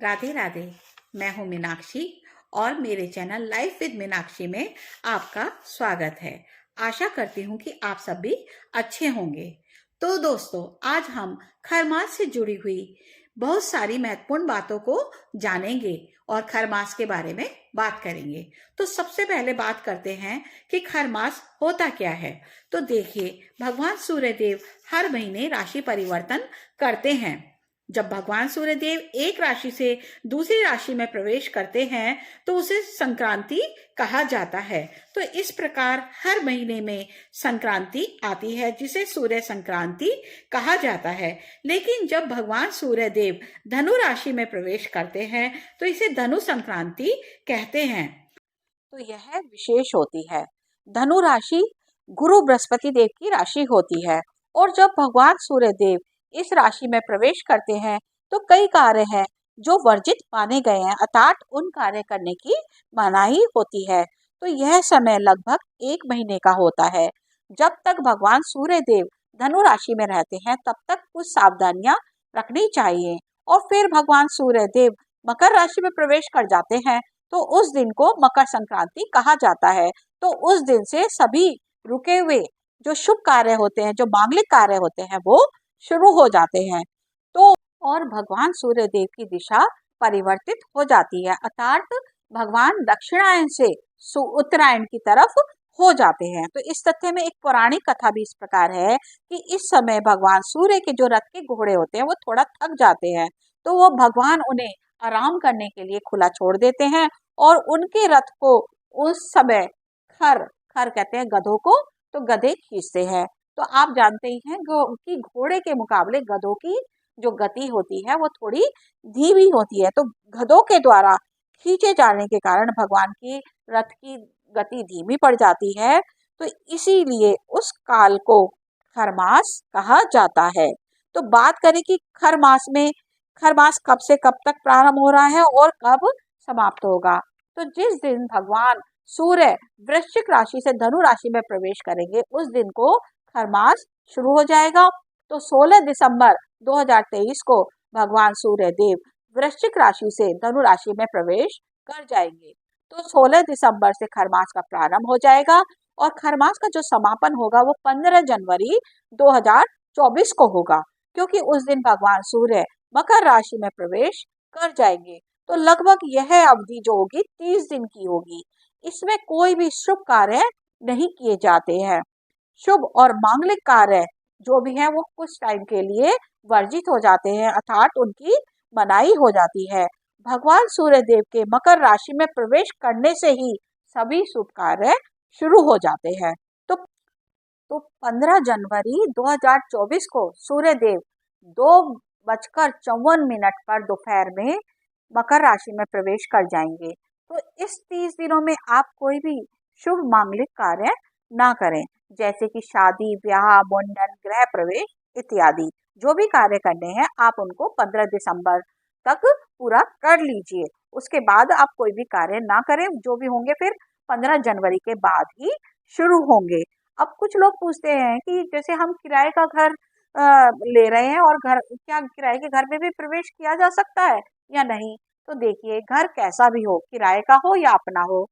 राधे राधे। मैं हूं मीनाक्षी और मेरे चैनल लाइफ विद मीनाक्षी में आपका स्वागत है। आशा करती हूं कि आप सब भी अच्छे होंगे। तो दोस्तों, आज हम खरमास से जुड़ी हुई बहुत सारी महत्वपूर्ण बातों को जानेंगे और खरमास के बारे में बात करेंगे। तो सबसे पहले बात करते हैं कि खरमास होता क्या है। तो देखिए, भगवान सूर्यदेव हर महीने राशि परिवर्तन करते हैं। जब भगवान सूर्यदेव एक राशि से दूसरी राशि में प्रवेश करते हैं तो उसे संक्रांति कहा जाता है। तो इस प्रकार हर महीने में संक्रांति आती है जिसे सूर्य संक्रांति कहा जाता है। लेकिन जब भगवान सूर्यदेव धनु राशि में प्रवेश करते हैं तो इसे धनु संक्रांति कहते हैं। तो यह विशेष होती है। धनु राशि गुरु बृहस्पति देव की राशि होती है और जब भगवान सूर्य देव इस राशि में प्रवेश करते हैं तो कई कार्य हैं जो वर्जित माने गए हैं, अर्थात उन कार्य करने की मनाही होती है। तो यह समय लगभग 1 महीने का होता है। जब तक भगवान सूर्य देव धनु राशि में रहते हैं तब तक कुछ सावधानियां रखनी चाहिए और फिर भगवान सूर्य देव मकर राशि में प्रवेश कर जाते हैं तो उस दिन को मकर संक्रांति कहा जाता है। तो उस दिन से सभी रुके हुए जो शुभ कार्य होते हैं, जो मांगलिक कार्य होते हैं, वो शुरू हो जाते हैं। तो और भगवान सूर्य देव की दिशा परिवर्तित हो जाती है, अर्थात भगवान दक्षिणायन से उत्तरायण की तरफ हो जाते हैं। तो इस तथ्य में एक पौराणिक कथा भी इस प्रकार है कि इस समय भगवान सूर्य के जो रथ के घोड़े होते हैं वो थोड़ा थक जाते हैं, तो वो भगवान उन्हें आराम करने के लिए खुला छोड़ देते हैं और उनके रथ को उस समय खर खर कहते हैं गधों को, तो गधे खींचते हैं। तो आप जानते ही हैं कि घोड़े के मुकाबले गधों की जो गति होती है वो थोड़ी धीमी होती है। तो गधों के द्वारा खींचे जाने के कारण भगवान की रथ की गति धीमी पड़ जाती है। तो इसीलिए उस काल को खरमास कहा जाता है। तो बात करें कि खरमास कब से कब तक प्रारंभ हो रहा है और कब समाप्त होगा। तो जिस दिन भगवान सूर्य वृश्चिक राशि से धनु राशि में प्रवेश करेंगे उस दिन को खरमास शुरू हो जाएगा। तो 16 दिसंबर 2023 को भगवान सूर्य देव वृश्चिक राशि से धनु राशि में प्रवेश कर जाएंगे। तो 16 दिसंबर से खरमास का प्रारंभ हो जाएगा और खरमास का जो समापन होगा वो 15 जनवरी 2024 को होगा, क्योंकि उस दिन भगवान सूर्य मकर राशि में प्रवेश कर जाएंगे। तो लगभग यह अवधि जो होगी 30 दिन की होगी। इसमें कोई भी शुभ कार्य नहीं किए जाते हैं। शुभ और मांगलिक कार्य जो भी है वो कुछ टाइम के लिए वर्जित हो जाते हैं, अर्थात उनकी मनाही हो जाती है। भगवान सूर्य देव के मकर राशि में प्रवेश करने से ही सभी शुभ कार्य शुरू हो जाते हैं। तो 15 जनवरी 2024 को सूर्य देव 2:54 पर दोपहर में मकर राशि में प्रवेश कर जाएंगे। तो इस 30 दिनों में आप कोई भी शुभ मांगलिक कार्य ना करें, जैसे कि शादी, ब्याह, मुंडन, गृह प्रवेश इत्यादि। जो भी कार्य करने हैं आप उनको 15 दिसंबर तक पूरा कर लीजिए। उसके बाद आप कोई भी कार्य ना करें, जो भी होंगे फिर 15 जनवरी के बाद ही शुरू होंगे। अब कुछ लोग पूछते हैं कि जैसे हम किराए का घर ले रहे हैं और क्या किराए के घर में भी प्रवेश किया जा सकता है या नहीं। तो देखिए, घर कैसा भी हो, किराए का हो या अपना हो,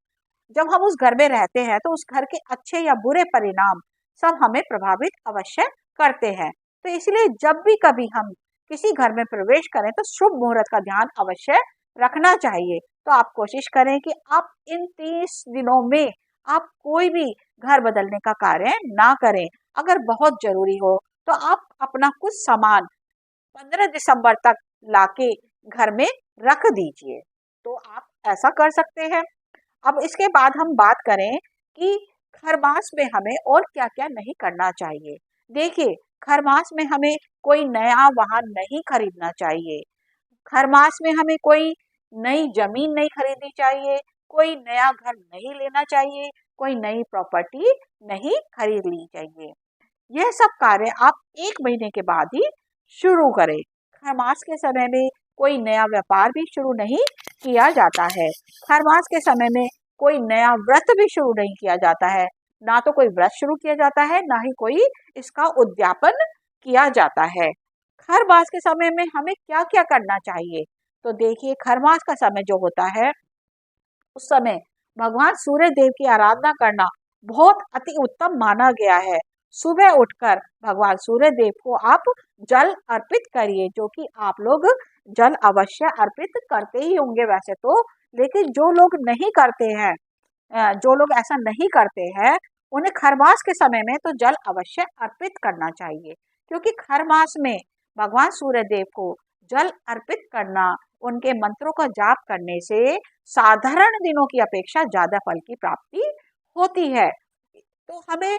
जब हम उस घर में रहते हैं तो उस घर के अच्छे या बुरे परिणाम सब हमें प्रभावित अवश्य करते हैं। तो इसलिए जब भी कभी हम किसी घर में प्रवेश करें तो शुभ मुहूर्त का ध्यान अवश्य रखना चाहिए। तो आप कोशिश करें कि आप इन 30 दिनों में आप कोई भी घर बदलने का कार्य ना करें। अगर बहुत जरूरी हो तो आप अपना कुछ सामान 15 दिसंबर तक लाके घर में रख दीजिए। तो आप ऐसा कर सकते हैं। अब इसके बाद हम बात करें कि खरमास में हमें और क्या क्या नहीं करना चाहिए। देखिए, खरमास में हमें कोई नया वाहन नहीं खरीदना चाहिए। खरमास में हमें कोई नई जमीन नहीं खरीदनी चाहिए, कोई नया घर नहीं लेना चाहिए, कोई नई प्रॉपर्टी नहीं खरीदनी चाहिए। यह सब कार्य आप 1 महीने के बाद ही शुरू करें। खरमास के समय में कोई नया व्यापार भी शुरू नहीं किया जाता है। खरमास के समय में कोई नया व्रत भी शुरू नहीं किया जाता है। ना तो कोई व्रत शुरू किया जाता है, ना ही कोई इसका उद्यापन किया जाता है। खरमास के समय में हमें क्या क्या करना चाहिए। तो देखिए खरमास का समय जो होता है उस समय भगवान सूर्य देव की आराधना करना बहुत अति उत्तम माना गया है। सुबह उठकर भगवान सूर्य देव को आप जल अर्पित करिए, जो कि आप लोग जल अवश्य अर्पित करते ही होंगे वैसे तो, लेकिन जो लोग नहीं करते हैं, जो लोग ऐसा नहीं करते हैं, उन्हें खरमास के समय में तो जल अवश्य अर्पित करना चाहिए, क्योंकि खरमास में भगवान सूर्य देव को जल अर्पित करना, उनके मंत्रों का जाप करने से साधारण दिनों की अपेक्षा ज्यादा फल की प्राप्ति होती है। तो हमें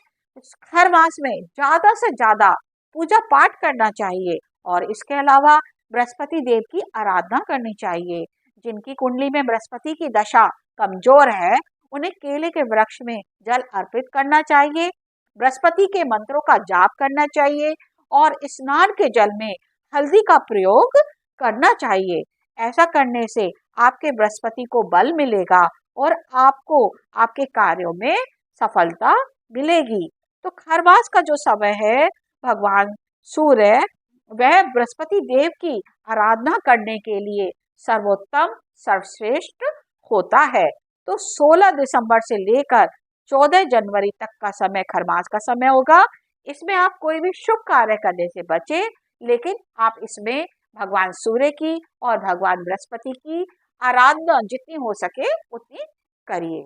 हर मास में ज्यादा से ज्यादा पूजा पाठ करना चाहिए और इसके अलावा बृहस्पति देव की आराधना करनी चाहिए। जिनकी कुंडली में बृहस्पति की दशा कमजोर है, उन्हें केले के वृक्ष में जल अर्पित करना चाहिए, बृहस्पति के मंत्रों का जाप करना चाहिए और स्नान के जल में हल्दी का प्रयोग करना चाहिए। ऐसा करने से आपके बृहस्पति को बल मिलेगा और आपको आपके कार्यों में सफलता मिलेगी। तो खरवास का जो समय है, भगवान सूर्य वह बृहस्पति देव की आराधना करने के लिए सर्वोत्तम सर्वश्रेष्ठ होता है। तो 16 दिसंबर से लेकर 14 जनवरी तक का समय खरमास का समय होगा। इसमें आप कोई भी शुभ कार्य करने से बचें, लेकिन आप इसमें भगवान सूर्य की और भगवान बृहस्पति की आराधना जितनी हो सके उतनी करिए।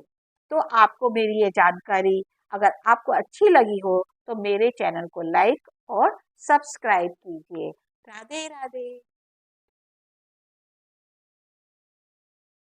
तो आपको मेरी ये जानकारी अगर आपको अच्छी लगी हो तो मेरे चैनल को लाइक और सब्सक्राइब कीजिए। राधे राधे।